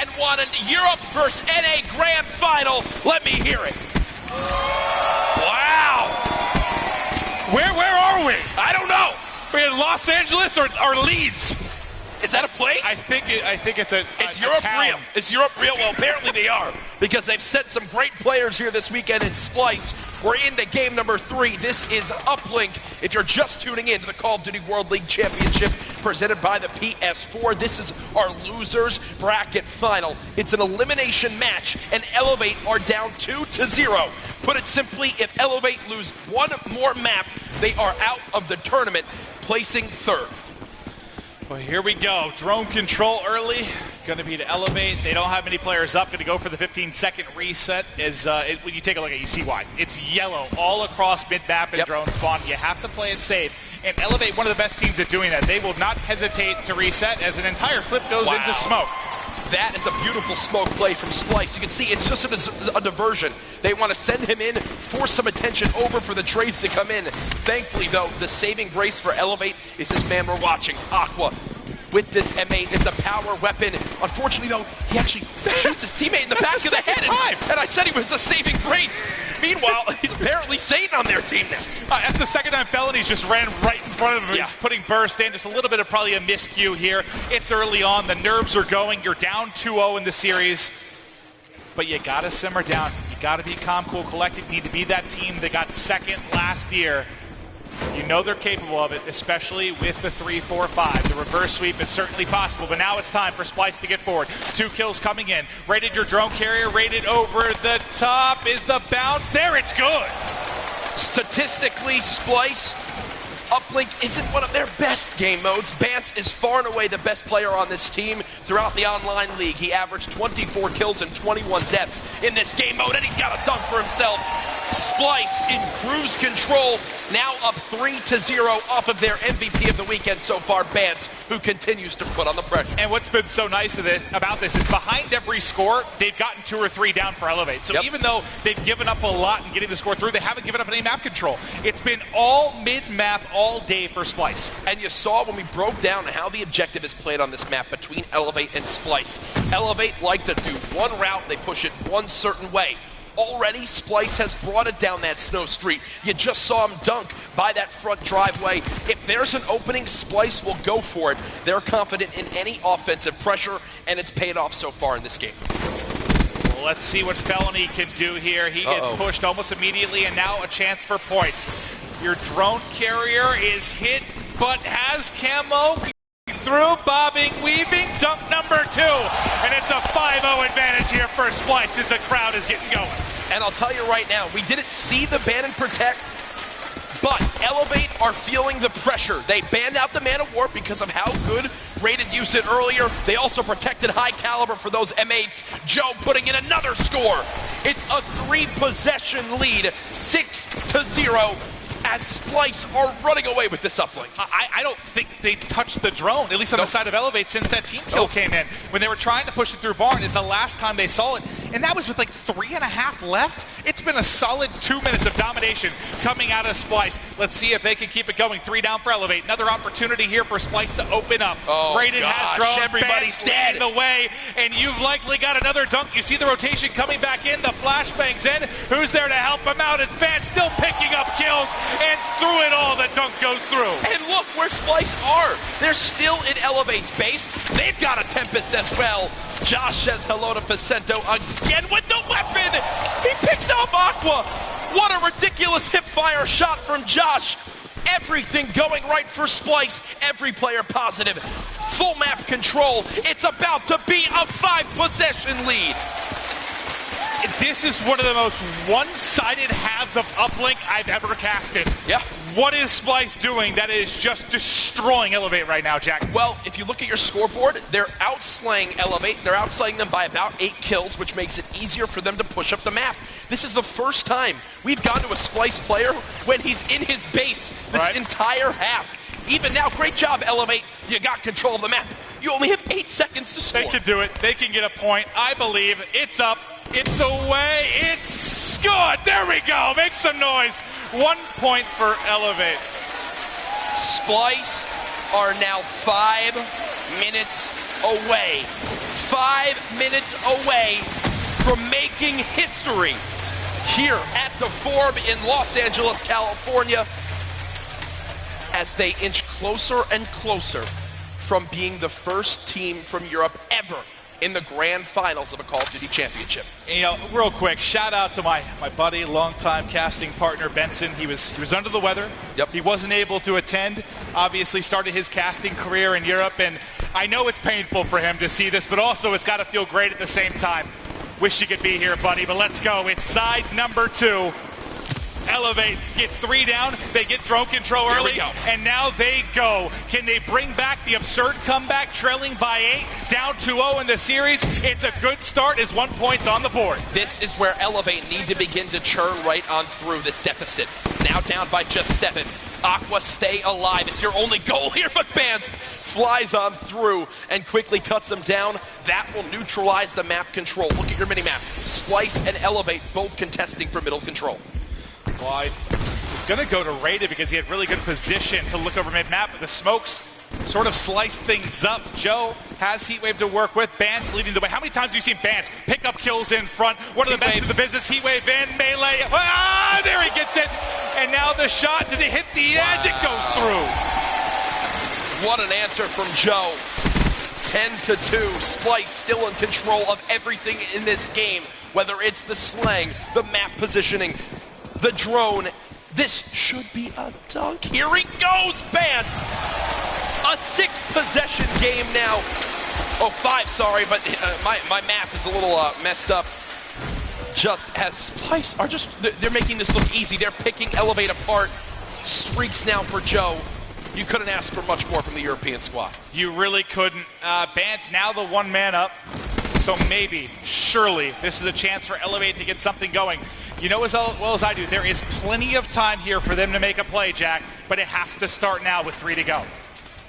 and won a Europe vs. NA Grand Final. Let me hear it. Wow. Where are we? I don't know. We're in Los Angeles or Leeds? Is that a place? I think it's It's a Europe town. real. Is Europe real? Well, apparently they are, because they've sent some great players here this weekend in Splice. We're into game number 3. This is Uplink. If you're just tuning in to the Call of Duty World League Championship presented by the PS4, this is our losers bracket final. It's an elimination match, and Elevate are down 2-0. Put it simply, if Elevate lose one more map, they are out of the tournament, placing 3rd. Well, here we go. Drone control early. Going to be to Elevate. They don't have many players up. Going to go for the 15-second reset. When you take a look at it, you see why. It's yellow all across mid-map and drone spawn. You have to play it safe. And Elevate, one of the best teams at doing that. They will not hesitate to reset as an entire clip goes into smoke. That is a beautiful smoke play from Splice. You can see it's just a diversion. They want to send him in, force some attention over for the trades to come in. Thankfully, though, the saving grace for Elevate is this man we're watching, Aqua. With this M8, it's a power weapon. Unfortunately, though, he actually shoots his teammate in the back of the head. And I said he was a saving grace. Meanwhile, he's apparently Satan on their team now. That's the second time Felonies just ran right in front of him. He's putting burst in. Just a little bit of probably a miscue here. It's early on. The nerves are going. You're down 2-0 in the series. But you got to simmer down. You got to be calm, cool, collected. You need to be that team that got second last year. You know they're capable of it, especially with the 3-4-5. The reverse sweep is certainly possible, but now it's time for Splice to get forward. 2 kills coming in. Rated your drone carrier, rated over the top. Is the bounce there? It's good. Statistically, Splice, Uplink isn't one of their best game modes. Bance is far and away the best player on this team throughout the online league. He averaged 24 kills and 21 deaths in this game mode, and he's got a dunk for himself. Splice in cruise control, now up 3-0 off of their MVP of the weekend so far, Bance, who continues to put on the pressure. And what's been so nice about this is behind every score, they've gotten 2 or 3 down for Elevate. So even though they've given up a lot in getting the score through, they haven't given up any map control. It's been all mid-map all day for Splice. And you saw when we broke down how the objective is played on this map between Elevate and Splice. Elevate like to do one route, they push it one certain way. Already, Splice has brought it down that snow street. You just saw him dunk by that front driveway. If there's an opening, Splice will go for it. They're confident in any offensive pressure, and it's paid off so far in this game. Well, let's see what Felony can do here. He gets pushed almost immediately, and now a chance for points. Your drone carrier is hit, but has camo. Through, bobbing, weaving, dunk number 2. And it's a 5-0 advantage here for Splice as the crowd is getting going. And I'll tell you right now, we didn't see the ban and protect, but Elevate are feeling the pressure. They banned out the Man of War because of how good Rated used it earlier. They also protected high caliber for those M8s. Joe putting in another score. It's a 3-possession lead, 6-0. As Splice are running away with this uplink. I don't think they touched the drone, at least on the side of Elevate, since that team kill came in. When they were trying to push it through Barn is the last time they saw it, and that was with like 3.5 left. It's been a solid 2 minutes of domination coming out of Splice. Let's see if they can keep it going. 3 down for Elevate. Another opportunity here for Splice to open up. Rated has drone. Everybody's dead. The way, and you've likely got another dunk. You see the rotation coming back in. The flashbangs in. Who's there to help him out? Is Bance still picking up kills? And through it all, the dunk goes through. And look where Splice are. They're still in Elevate's base. They've got a Tempest as well. Josh says hello to Facento again with the weapon. He picks off Aqua. What a ridiculous hip-fire shot from Josh. Everything going right for Splice. Every player positive. Full map control. It's about to be a 5-possession lead. This is one of the most one-sided halves of Uplink I've ever casted. Yeah. What is Splice doing that is just destroying Elevate right now, Jack? Well, if you look at your scoreboard, they're outslaying Elevate. They're outslaying them by about 8 kills, which makes it easier for them to push up the map. This is the first time we've gone to a Splice player when he's in his base this entire half. Even now, great job, Elevate. You got control of the map. You only have 8 seconds to score. They can do it. They can get a point. I believe it's up. It's away. It's good. There we go. Make some noise. 1 point for Elevate. Splice are now 5 minutes away 5 minutes away from making history here at the Forum in Los Angeles, California, as they inch closer and closer from being the first team from Europe ever in the grand finals of a Call of Duty championship. You know, real quick, shout out to my buddy, longtime casting partner, Benson. He was under the weather. Yep. He wasn't able to attend. Obviously started his casting career in Europe, and I know it's painful for him to see this, but also it's got to feel great at the same time. Wish you could be here, buddy, but let's go. It's side number 2. Elevate gets 3 down. They get drone control early, and now they go. Can they bring back the absurd comeback, trailing by 8, down 2-0 in the series? It's a good start as 1 point's on the board. This is where Elevate need to begin to churn right on through this deficit. Now down by just 7. Aqua, stay alive. It's your only goal here, but Vance flies on through and quickly cuts them down. That will neutralize the map control. Look at your mini-map. Splice and Elevate both contesting for middle control. Well, I was going to go to Rated because he had really good position to look over mid-map, but the smokes sort of sliced things up. Joe has Heatwave to work with. Bance leading the way. How many times have you seen Bance pick up kills in front? One of the best in the business. Heatwave in, melee. Ah, there he gets it. And now the shot, did it hit the edge? It goes through. What an answer from Joe. 10-2. Splice still in control of everything in this game, whether it's the slang, the map positioning, the drone. This should be a dunk. Here he goes, Bance. A 6-possession game now. Oh, 5, sorry, but my math is a little messed up. Just as Splice are they're making this look easy. They're picking Elevate apart. Streaks now for Joe. You couldn't ask for much more from the European squad. You really couldn't. Bance now the 1-man up. So maybe, surely, this is a chance for Elevate to get something going. You know as well as I do, there is plenty of time here for them to make a play, Jack, but it has to start now with 3 to go.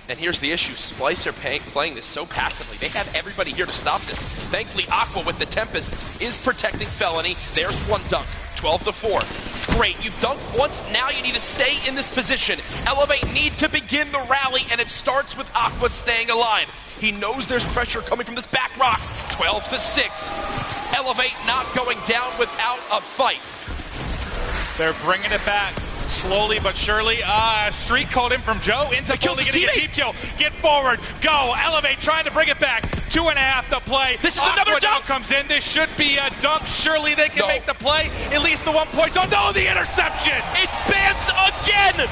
And here's the issue. Splice are playing this so passively. They have everybody here to stop this. Thankfully, Aqua with the Tempest is protecting Felony. There's 1 dunk. 12-4. Great, you've dunked once, now you need to stay in this position. Elevate need to begin the rally, and it starts with Aqua staying alive. He knows there's pressure coming from this back rock. 12-6. Elevate not going down without a fight. They're bringing it back. Slowly but surely, streak called in from Joe. Into only getting a deep kill. Get forward, go, Elevate, trying to bring it back. 2.5 to play. This is another dunk. Comes in. This should be a dunk. Surely they can make the play. At least the 1 point. Oh no, the interception! It's Bance again.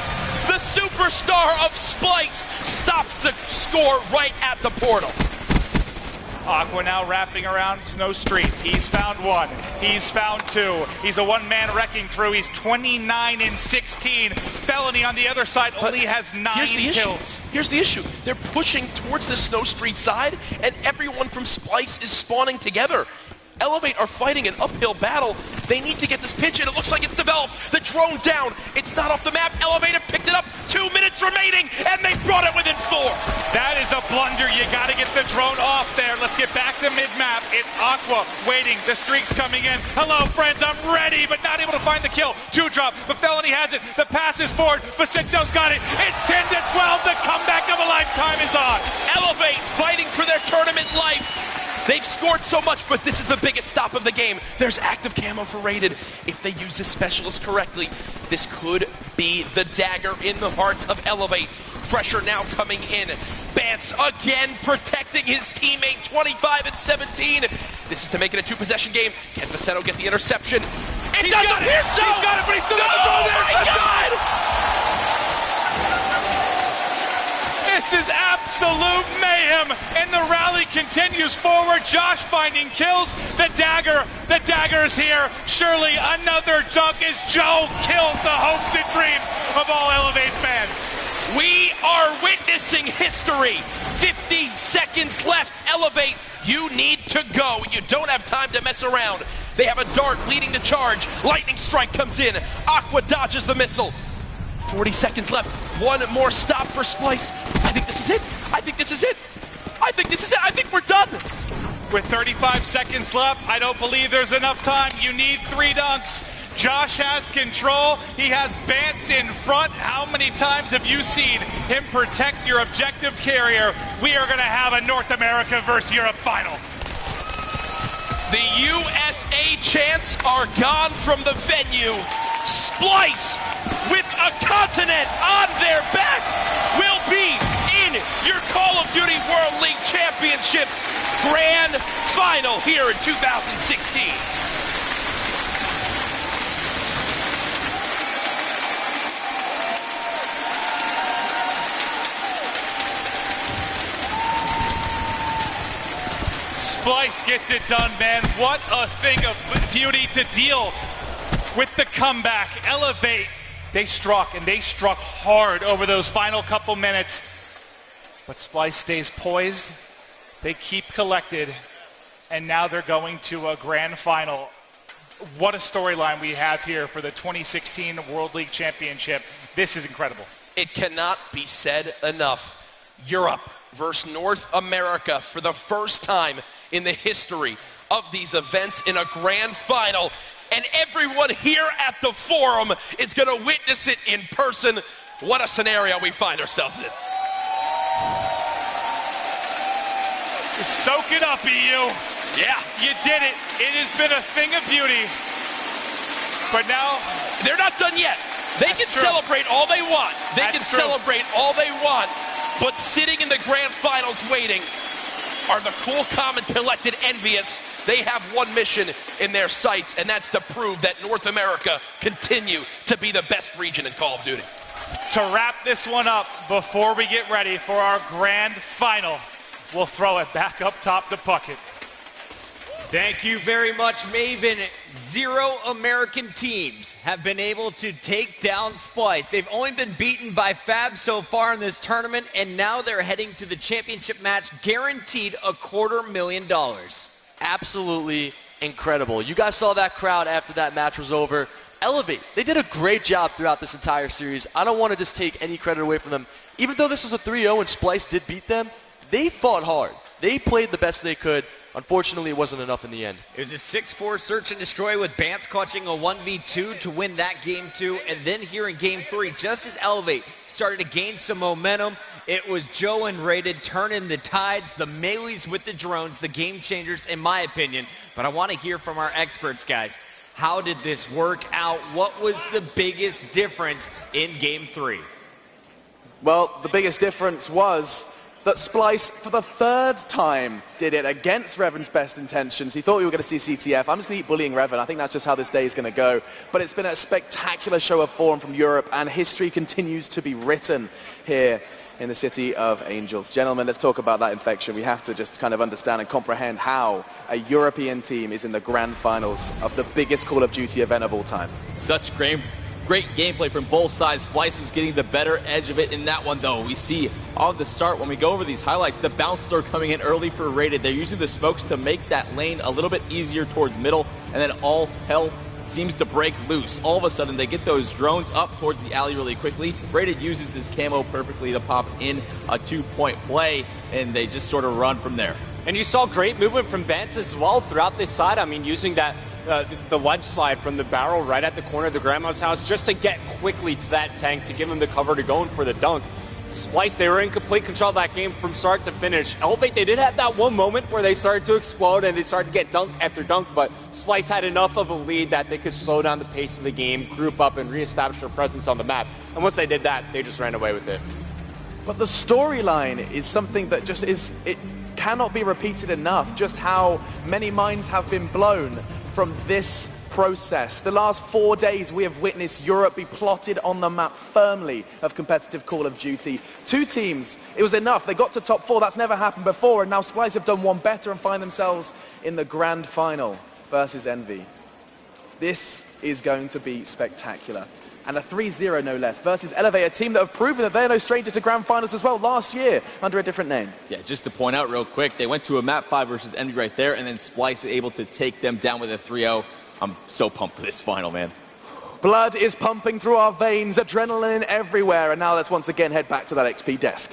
The superstar of Splice stops the score right at the portal. Aqua now wrapping around Snow Street. He's found 1. He's found 2. He's a 1-man wrecking crew. He's 29-16. Felony on the other side only has 9 kills. Here's the issue. They're pushing towards the Snow Street side, and everyone from Splice is spawning together. Elevate are fighting an uphill battle. They need to get this pitch, and it looks like it's developed. The drone down. It's not off the map. Elevate have picked it up. 2 minutes remaining, and they brought it within 4. That is a blunder. You got to get the drone off there. Let's get back to mid-map. It's Aqua waiting. The streak's coming in. Hello, friends. I'm ready, but not able to find the kill. 2-drop, but Felony has it. The pass is forward. Vicento's got it. It's 10-12. The comeback of a lifetime is on. Elevate fighting for their tournament life. They've scored so much, but this is the biggest stop of the game. There's active camo for Rated. If they use this specialist correctly, this could be the dagger in the hearts of Elevate. Pressure now coming in. Bance again protecting his teammate, 25-17. This is to make it a 2-possession game. Can Vicento get the interception? He's got it! He's got it, but he's still got the throw there. Oh my God! This is absolute mayhem, and the rally continues forward. Josh finding kills. The dagger is here. Surely another dunk as Joe kills the hopes and dreams of all Elevate fans. We are witnessing history. 50 seconds left. Elevate, you need to go. You don't have time to mess around. They have a dart leading the charge. Lightning strike comes in. Aqua dodges the missile. 40 seconds left. 1 more stop for Splice. I think this is it. I think this is it. I think we're done. With 35 seconds left, I don't believe there's enough time. You need 3 dunks. Josh has control. He has Bance in front. How many times have you seen him protect your objective carrier? We are going to have a North America versus Europe final. The USA chants are gone from the venue. Splice, with a continent on their back, will be in your Call of Duty World League Championships Grand Final here in 2016. Splice gets it done, man. What a thing of beauty to deal with the comeback. Elevate. They struck, and they struck hard over those final couple minutes. But Splice stays poised. They keep collected, and now they're going to a grand final. What a storyline we have here for the 2016 World League Championship. This is incredible. It cannot be said enough. Europe versus North America for the first time in the history of these events in a grand final. And everyone here at the forum is going to witness it in person. What a scenario we find ourselves in. Soak it up, EU. Yeah. You did it. It has been a thing of beauty. But now, they're not done yet. They can celebrate all they want. They can celebrate all they want. But sitting in the grand finals waiting are the cool, calm, and collected envious. They have one mission in their sights, and that's to prove that North America continue to be the best region in Call of Duty. To wrap this one up before we get ready for our grand final, we'll throw it back up top to Puckett. Thank you very much, Maven. 0 American teams have been able to take down Splice. They've only been beaten by Fab so far in this tournament, and now they're heading to the championship match, guaranteed $250,000. Absolutely incredible. You guys saw that crowd after that match was over. Elevate. They did a great job throughout this entire series. I don't want to just take any credit away from them. Even though this was a 3-0 and Splice did beat them, they fought hard. They played the best they could. Unfortunately, it wasn't enough in the end. It was a 6-4 search and destroy with Bance clutching a 1v2 to win that game 2. And then here in game 3, just as Elevate started to gain some momentum, it was Joe and Rated turning the tides, the melees with the drones, the game changers, in my opinion. But I want to hear from our experts, guys. How did this work out? What was the biggest difference in game 3? Well, the biggest difference was that Splice, for the 3rd time, did it against Revan's best intentions. He thought we were going to see CTF. I'm just going to keep bullying Revan. I think that's just how this day is going to go. But it's been a spectacular show of form from Europe, and history continues to be written here in the City of Angels. Gentlemen, let's talk about that infection. We have to just kind of understand and comprehend how a European team is in the grand finals of the biggest Call of Duty event of all time. Such great gameplay from both sides. Splice was getting the better edge of it in that one, though. We see on the start, when we go over these highlights, the bounces are coming in early for Rated. They're using the smokes to make that lane a little bit easier towards middle, and then all hell seems to break loose. All of a sudden, they get those drones up towards the alley really quickly. Rated uses his camo perfectly to pop in a 2-point play, and they just sort of run from there. And you saw great movement from Bance as well throughout this side. I mean, using that the ledge slide from the barrel right at the corner of the grandma's house just to get quickly to that tank to give him the cover to go in for the dunk. Splice, they were in complete control of that game from start to finish. Elevate, they did have that one moment where they started to explode and they started to get dunk after dunk, but Splice had enough of a lead that they could slow down the pace of the game, group up, and reestablish their presence on the map. And once they did that, they just ran away with it. But the storyline is something that just is, it cannot be repeated enough, just how many minds have been blown from this process. The last 4 days we have witnessed Europe be plotted on the map firmly of competitive Call of Duty. 2 teams, it was enough. They got to top 4. That's never happened before, and now Splice have done one better and find themselves in the grand final versus Envy. This is going to be spectacular. And a 3-0 no less versus Elevate, a team that have proven that they're no stranger to grand finals as well last year under a different name. Yeah, just to point out real quick, they went to a map 5 versus Envy right there, and then Splice able to take them down with a 3-0. I'm so pumped for this final, man. Blood is pumping through our veins, adrenaline everywhere, and now let's once again head back to that XP desk.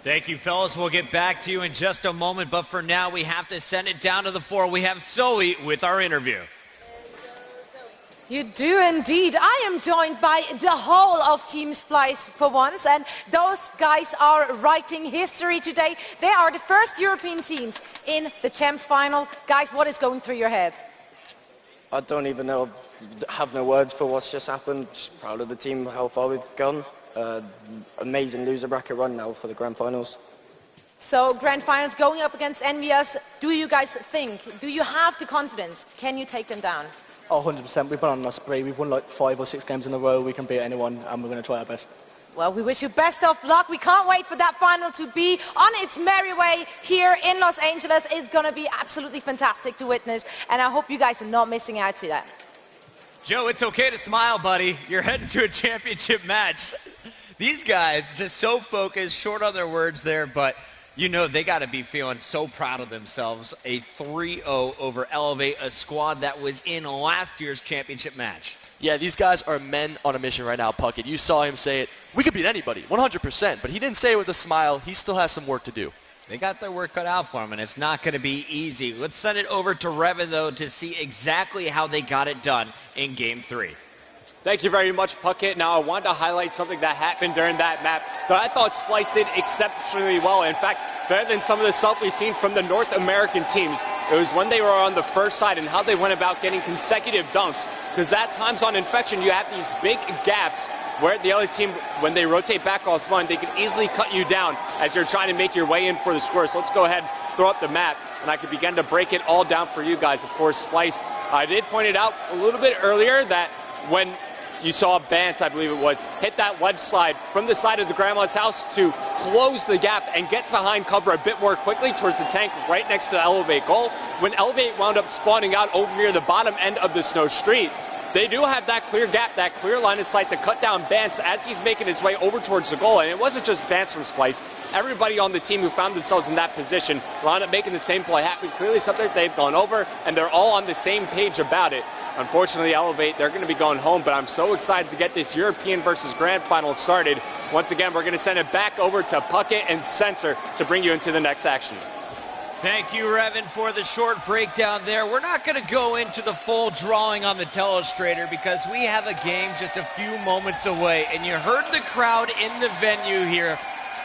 Thank you, fellas. We'll get back to you in just a moment, but for now we have to send it down to the floor. We have Zoe with our interview. You do indeed. I am joined by the whole of Team Splice for once, and those guys are writing history today. They are the first European teams in the Champs Final. Guys, what is going through your heads? I don't even know, have no words for what's just happened. Just proud of the team, how far we've gone. Amazing loser bracket run now for the Grand Finals. So, Grand Finals going up against Envious. Do you guys think, do you have the confidence? Can you take them down? Oh, 100%. We've been on a spree. We've won like 5 or 6 games in a row. We can beat anyone, and we're going to try our best. Well, we wish you best of luck. We can't wait for that final to be on its merry way here in Los Angeles. It's going to be absolutely fantastic to witness, and I hope you guys are not missing out to that. Joe, it's okay to smile, buddy. You're heading to a championship match. These guys just so focused, short on their words there, but you know they got to be feeling so proud of themselves. A 3-0 over Elevate, a squad that was in last year's championship match. Yeah, these guys are men on a mission right now, Puckett. You saw him say it. We could beat anybody, 100%, but he didn't say it with a smile. He still has some work to do. They got their work cut out for them, and it's not going to be easy. Let's send it over to Revan, though, to see exactly how they got it done in Game 3. Thank you very much, Puckett. Now, I wanted to highlight something that happened during that map that I thought Splice did exceptionally well. In fact, better than some of the stuff we've seen from the North American teams. It was when they were on the first side and how they went about getting consecutive dunks. Because at times on Infection, you have these big gaps where the other team, when they rotate back off spawn, they can easily cut you down as you're trying to make your way in for the score. So let's go ahead, throw up the map, and I can begin to break it all down for you guys. Of course, Splice, I did point it out a little bit earlier that when you saw Bance, I believe it was, hit that ledge slide from the side of the grandma's house to close the gap and get behind cover a bit more quickly towards the tank right next to the Elevate goal. When Elevate wound up spawning out over near the bottom end of the Snow Street, they do have that clear gap, that clear line of sight to cut down Bance as he's making his way over towards the goal. And it wasn't just Bance from Splice. Everybody on the team who found themselves in that position wound up making the same play happen. Clearly something they've gone over, and they're all on the same page about it. Unfortunately, Elevate, they're going to be going home, but I'm so excited to get this European versus Grand Final started. Once again, we're going to send it back over to Puckett and Sensor to bring you into the next action. Thank you, Revan, for the short breakdown there. We're not going to go into the full drawing on the telestrator because we have a game just a few moments away, and you heard the crowd in the venue here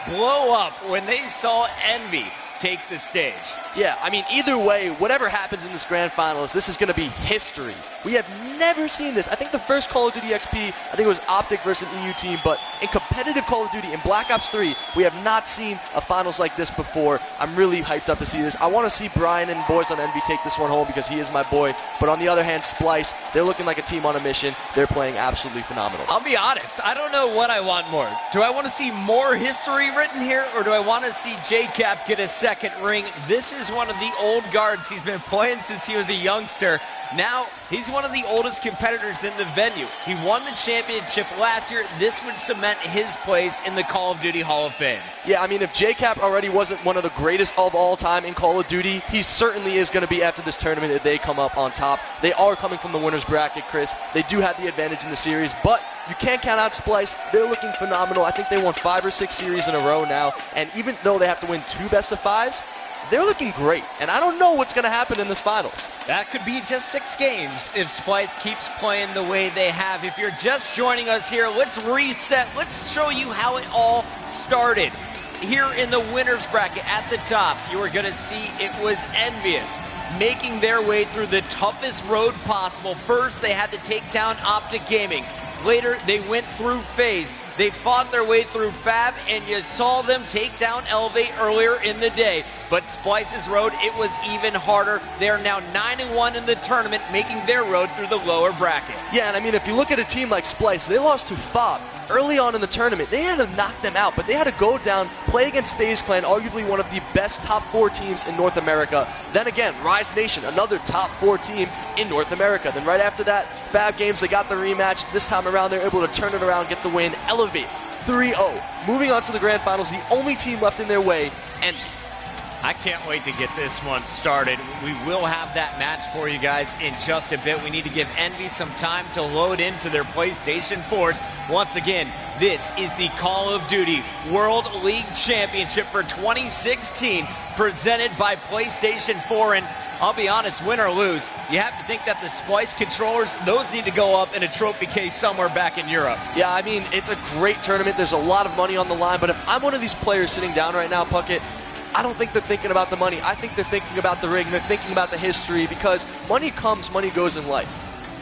blow up when they saw Envy take the stage. Yeah, I mean, either way, whatever happens in this Grand Finals, this is going to be history. We have never seen this. I think the first Call of Duty XP, I think it was Optic versus an EU team, but in competitive Call of Duty, in Black Ops 3, we have not seen a finals like this before. I'm really hyped up to see this. I want to see Brian and boys on Envy take this one home because he is my boy. But on the other hand, Splice, they're looking like a team on a mission. They're playing absolutely phenomenal. I'll be honest, I don't know what I want more. Do I want to see more history written here, or do I want to see JCap get a second ring? This is one of the old guards. He's been playing since he was a youngster. Now, he's one of the oldest competitors in the venue. He won the championship last year. This would cement his place in the Call of Duty Hall of Fame. Yeah, I mean, if JCap already wasn't one of the greatest of all time in Call of Duty, he certainly is going to be after this tournament if they come up on top. They are coming from the winner's bracket, Chris. They do have the advantage in the series, but you can't count out Splice. They're looking phenomenal. I think they won 5 or 6 series in a row now, and even though they have to win 2 best-of-5s, they're looking great, and I don't know what's going to happen in this finals. That could be just 6 games if Splice keeps playing the way they have. If you're just joining us here, let's reset. Let's show you how it all started. Here in the winner's bracket at the top, you are going to see it was Envious making their way through the toughest road possible. First, they had to take down Optic Gaming. Later, they went through FaZe. They fought their way through Fab, and you saw them take down Elevate earlier in the day. But Splice's road, it was even harder. They are now 9-1 in the tournament, making their road through the lower bracket. Yeah, and I mean, if you look at a team like Splice, they lost to Fob early on in the tournament. They had to knock them out, but they had to go down, play against FaZe Clan, arguably one of the best top 4 teams in North America. Then again, Rise Nation, another top 4 team in North America. Then right after that, Fab Games, they got the rematch. This time around, they're able to turn it around, get the win. Elevate 3-0. Moving on to the Grand Finals, the only team left in their way, and I can't wait to get this one started. We will have that match for you guys in just a bit. We need to give Envy some time to load into their PlayStation 4s. Once again, this is the Call of Duty World League Championship for 2016, presented by PlayStation 4. And I'll be honest, win or lose, you have to think that the Splice controllers, those need to go up in a trophy case somewhere back in Europe. Yeah, I mean, it's a great tournament. There's a lot of money on the line, but if I'm one of these players sitting down right now, Puckett, I don't think they're thinking about the money. I think they're thinking about the ring. They're thinking about the history, because money comes, money goes in life.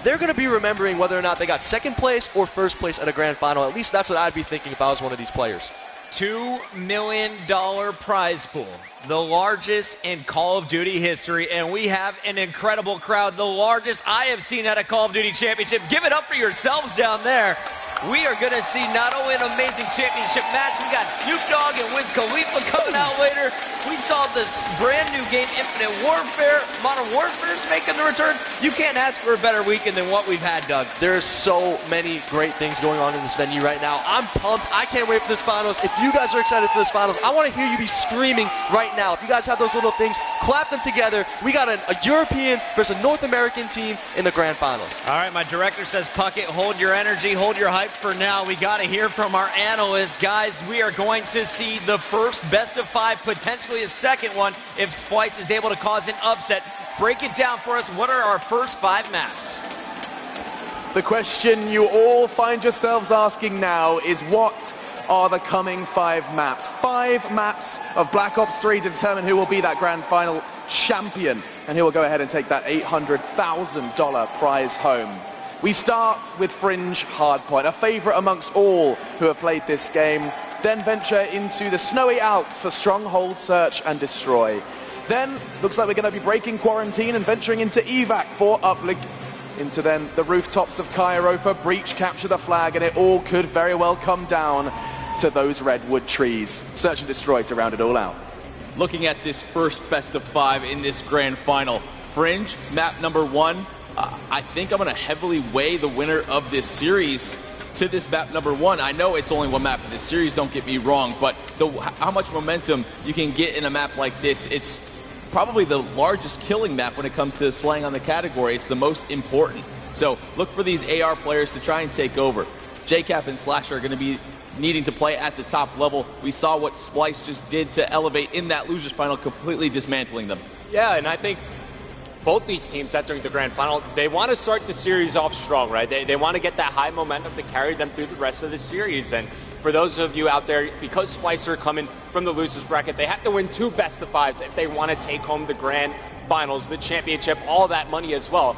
They're going to be remembering whether or not they got second place or first place at a grand final. At least that's what I'd be thinking if I was one of these players. $2 million prize pool, the largest in Call of Duty history, and we have an incredible crowd, the largest I have seen at a Call of Duty championship. Give it up for yourselves down there. We are going to see not only an amazing championship match, we got Snoop Dogg and Wiz Khalifa coming out later. We saw this brand new game, Infinite Warfare. Modern Warfare is making the return. You can't ask for a better weekend than what we've had, Doug. There's so many great things going on in this venue right now. I'm pumped. I can't wait for this finals. If you guys are excited for this finals, I want to hear you be screaming right now. If you guys have those little things, clap them together. We got a European versus a North American team in the grand finals. All right, my director says, Puckett, hold your energy, hold your hype for now. We got to hear from our analysts. Guys, we are going to see the first best of 5, potentially a second one, if Splice is able to cause an upset. Break it down for us. What are our first 5 maps? The question you all find yourselves asking now is, what are the coming 5 maps? 5 maps of Black Ops 3 to determine who will be that grand final champion and who will go ahead and take that $800,000 prize home. We start with Fringe Hardpoint, a favorite amongst all who have played this game. Then venture into the Snowy Alps for Stronghold Search and Destroy. Then, looks like we're going to be breaking quarantine and venturing into Evac for Uplink. Into then the rooftops of Cairo for Breach, Capture the Flag, and it all could very well come down to those redwood trees. Search and Destroy to round it all out. Looking at this first best of 5 in this grand final, Fringe, map number 1, I think I'm going to heavily weigh the winner of this series to this map number 1. I know it's only one map in this series, don't get me wrong, but how much momentum you can get in a map like this, it's probably the largest killing map when it comes to slang on the category. It's the most important. So look for these AR players to try and take over. JCap and Slasher are going to be needing to play at the top level. We saw what Splice just did to Elevate in that losers final, completely dismantling them. Yeah, and I think both these teams entering the grand final, they want to start the series off strong, right? They want to get that high momentum to carry them through the rest of the series. And for those of you out there, because Splice are coming from the losers bracket, they have to win 2 best of 5s if they want to take home the grand finals, the championship, all that money as well.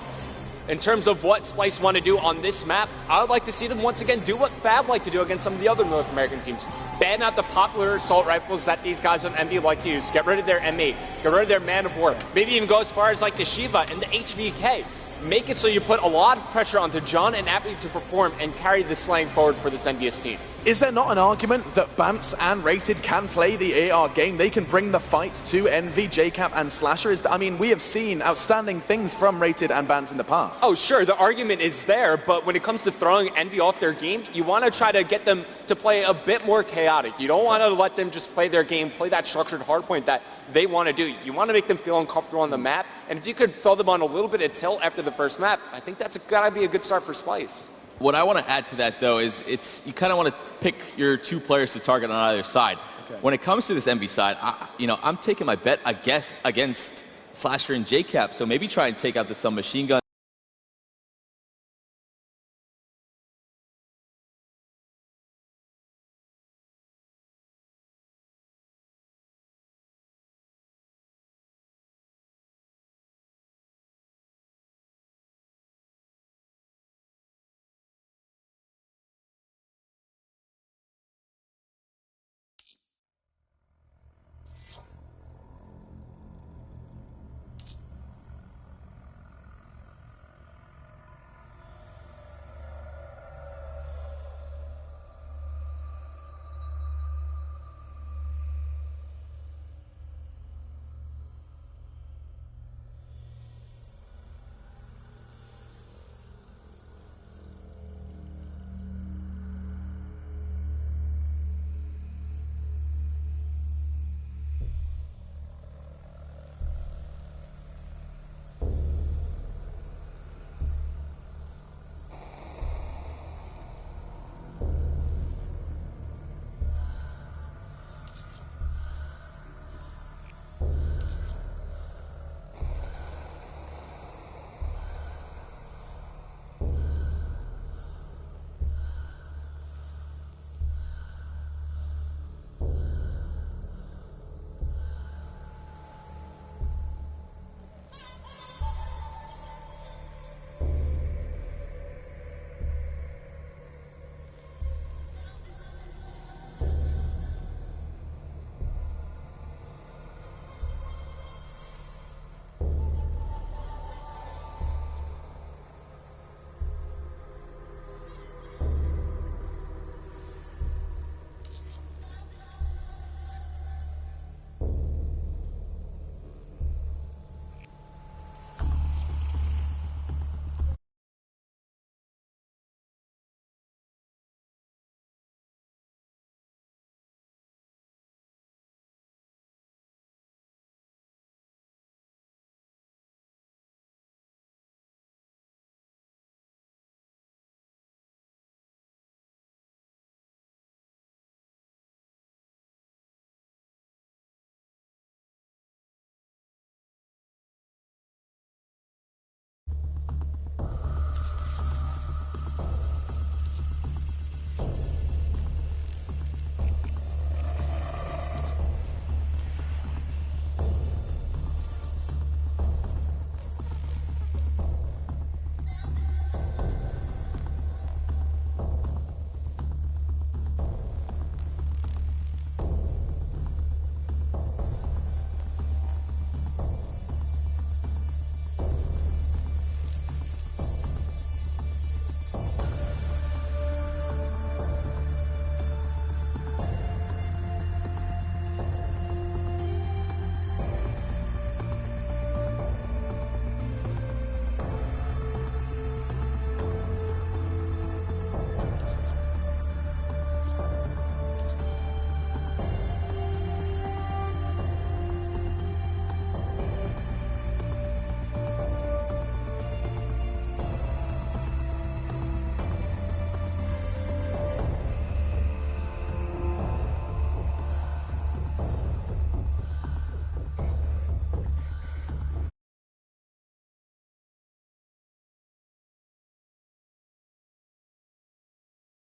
In terms of what Splice want to do on this map, I would like to see them once again do what Fab like to do against some of the other North American teams. Ban out the popular assault rifles that these guys on MD like to use. Get rid of their M8. Get rid of their Man of War. Maybe even go as far as like the Shiva and the HVK. Make it so you put a lot of pressure onto John and Appy to perform and carry the slang forward for this NBS team. Is there not an argument that Bants and Rated can play the AR game? They can bring the fight to Envy, JCap, and Slasher. I mean, we have seen outstanding things from Rated and Bants in the past. Oh, sure, the argument is there, but when it comes to throwing Envy off their game, you want to try to get them to play a bit more chaotic. You don't want to let them just play their game, play that structured hardpoint that they want to do. You want to make them feel uncomfortable on the map, and if you could throw them on a little bit of tilt after the first map, I think that's got to be a good start for Splice. What I want to add to that, though, is you kind of want to pick your 2 players to target on either side. Okay. When it comes to this MV side, I'm taking my bet against Slasher and JCap, so maybe try and take out the submachine gun